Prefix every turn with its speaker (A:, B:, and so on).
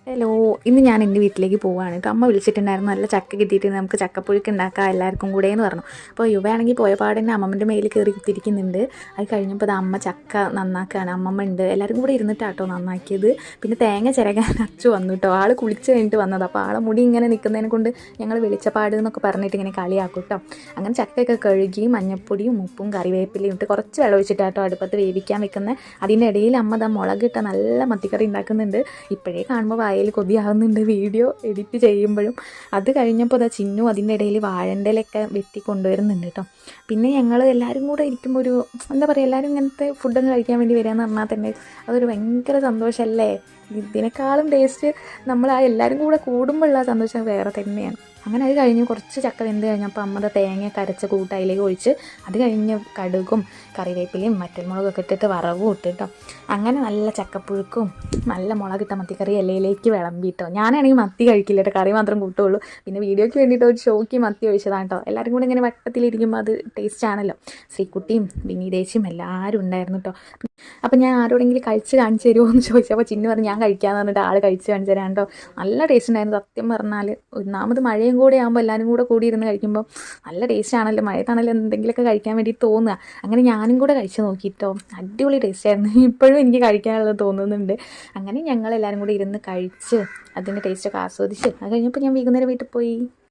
A: Hello, ഇന്ന് ഞാൻ എൻ്റെ വീട്ടിലേക്ക് പോവുകയാണ് കേട്ടോ. അമ്മ വിളിച്ചിട്ടുണ്ടായിരുന്നു, നല്ല ചക്ക കിട്ടിയിട്ട് നമുക്ക് ചക്കപ്പുഴുക്ക് ഉണ്ടാക്കാം എല്ലാവർക്കും കൂടെ എന്ന് പറഞ്ഞു. അപ്പോൾ യുവയാണെങ്കിൽ പോയ പാടന്നെ അമ്മമ്മൻ്റെ മേലിൽ കയറി കുത്തിരിക്കുന്നുണ്ട്. അത് കഴിഞ്ഞപ്പോൾ അത് അമ്മ ചക്ക നന്നാക്കുകയാണ്. അമ്മമ്മ ഉണ്ട്, എല്ലാവരും കൂടെ ഇരുന്നിട്ടാട്ടോ നന്നാക്കിയത്. പിന്നെ തേങ്ങ ചിരകാൻ അച്ചു വന്നു കേട്ടോ. ആൾ കുളിച്ച് കഴിഞ്ഞിട്ട് വന്നത്. അപ്പോൾ ആളെ മുടി ഇങ്ങനെ നിൽക്കുന്നതിനെ കൊണ്ട് ഞങ്ങൾ വെളിച്ചപ്പാട് എന്നൊക്കെ പറഞ്ഞിട്ട് ഇങ്ങനെ കളിയാക്കും കേട്ടോ. അങ്ങനെ ചക്കയൊക്കെ കഴുകി മഞ്ഞപ്പൊടിയും ഉപ്പും കറിവേപ്പിലയും ഇട്ട് കുറച്ച് വെള്ളം ഒഴിച്ചിട്ടാട്ടോ അടുപ്പത്ത് വേവിക്കാൻ വെക്കുന്നത്. അതിൻ്റെ ഇടയിൽ അമ്മ ദാ മുളകിട്ട നല്ല മത്തിക്കറി ഉണ്ടാക്കുന്നുണ്ട്. ഇപ്പോഴേ കാണുമ്പോൾ വായിൽ കൊതിയാവുന്നുണ്ട് വീഡിയോ എഡിറ്റ് ചെയ്യുമ്പോഴും. അത് കഴിഞ്ഞപ്പോൾ അതാ ചിന്നു അതിൻ്റെ ഇടയിൽ വാഴൻ്റെലൊക്കെ വെട്ടി കൊണ്ടുവരുന്നുണ്ട് കേട്ടോ. പിന്നെ ഞങ്ങൾ എല്ലാവരും കൂടെ ഇരിക്കുമ്പോൾ ഒരു എന്താ പറയുക, എല്ലാവരും ഇങ്ങനത്തെ ഫുഡൊക്കെ കഴിക്കാൻ വേണ്ടി വരിക എന്ന് പറഞ്ഞാൽ തന്നെ അതൊരു ഭയങ്കര സന്തോഷമല്ലേ. ഇതിനേക്കാളും ടേസ്റ്റ് നമ്മൾ ആ എല്ലാവരും കൂടെ കൂടുമ്പോഴുള്ള സന്തോഷം വേറെ തന്നെയാണ്. അങ്ങനെ അത് കഴിഞ്ഞ് കുറച്ച് ചക്ക വെന്ത് കഴിഞ്ഞപ്പോൾ അമ്മ തേങ്ങ കരച്ച കൂട്ട് അതിലേക്ക് ഒഴിച്ച് അത് കഴിഞ്ഞ് കടുകും കറിവേപ്പിലയും മറ്റൽമുളകൊക്കെ ഇട്ടിട്ട് വറവും ഇട്ടിട്ടോ. അങ്ങനെ നല്ല ചക്കപ്പുഴുക്കും നല്ല മുളകിട്ട മത്തിക്കറി ഇലയിലേക്ക് വിളമ്പിട്ടോ. ഞാനാണെങ്കിൽ മത്തി കഴിക്കില്ല കേട്ടോ, കറി മാത്രം കൂട്ടുള്ളൂ. പിന്നെ വീഡിയോയ്ക്ക് വേണ്ടിയിട്ട് ഒരു ഷോയ്ക്ക് മത്തി ഒഴിച്ചതാണ് കേട്ടോ. എല്ലാവരും കൂടെ ഇങ്ങനെ വട്ടത്തിലിരിക്കുമ്പോൾ അത് ടേസ്റ്റ് ആണല്ലോ. ശ്രീക്കുട്ടിയും വിനീതേച്ചിയും എല്ലാവരും ഉണ്ടായിരുന്നു കേട്ടോ. അപ്പം ഞാൻ ആരോടെങ്കിലും കഴിച്ച് കാണിച്ച് തരുമോ എന്ന് ചോദിച്ചപ്പോൾ ചിന്നു പറഞ്ഞു ഞാൻ കഴിക്കാമെന്ന് പറഞ്ഞിട്ട് ആൾ കഴിച്ച് കാണിച്ചു തരാം കേട്ടോ. നല്ല ടേസ്റ്റ് ഉണ്ടായിരുന്നു സത്യം പറഞ്ഞാൽ. ഒന്നാമത് മഴയും കൂടെ ആകുമ്പോൾ എല്ലാവരും കൂടി ഇരുന്ന് കഴിക്കുമ്പോൾ നല്ല ടേസ്റ്റ് ആണല്ലോ. മഴയത്താണല്ലോ എന്തെങ്കിലുമൊക്കെ കഴിക്കാൻ വേണ്ടി തോന്നുക. അങ്ങനെ ഞാനും കൂടെ കഴിച്ച് നോക്കിയിട്ടോ, അടിപൊളി ടേസ്റ്റ് ആയിരുന്നു. ഇപ്പോഴും എനിക്ക് കഴിക്കാനുള്ളത് തോന്നുന്നുണ്ട്. അങ്ങനെ ഞങ്ങളെല്ലാവരും കൂടി ഇരുന്ന് കഴിച്ച് അതിൻ്റെ ടേസ്റ്റൊക്കെ ആസ്വദിച്ച് അത് കഴിഞ്ഞപ്പോൾ ഞാൻ വൈകുന്നേരം വീട്ടിൽ പോയി.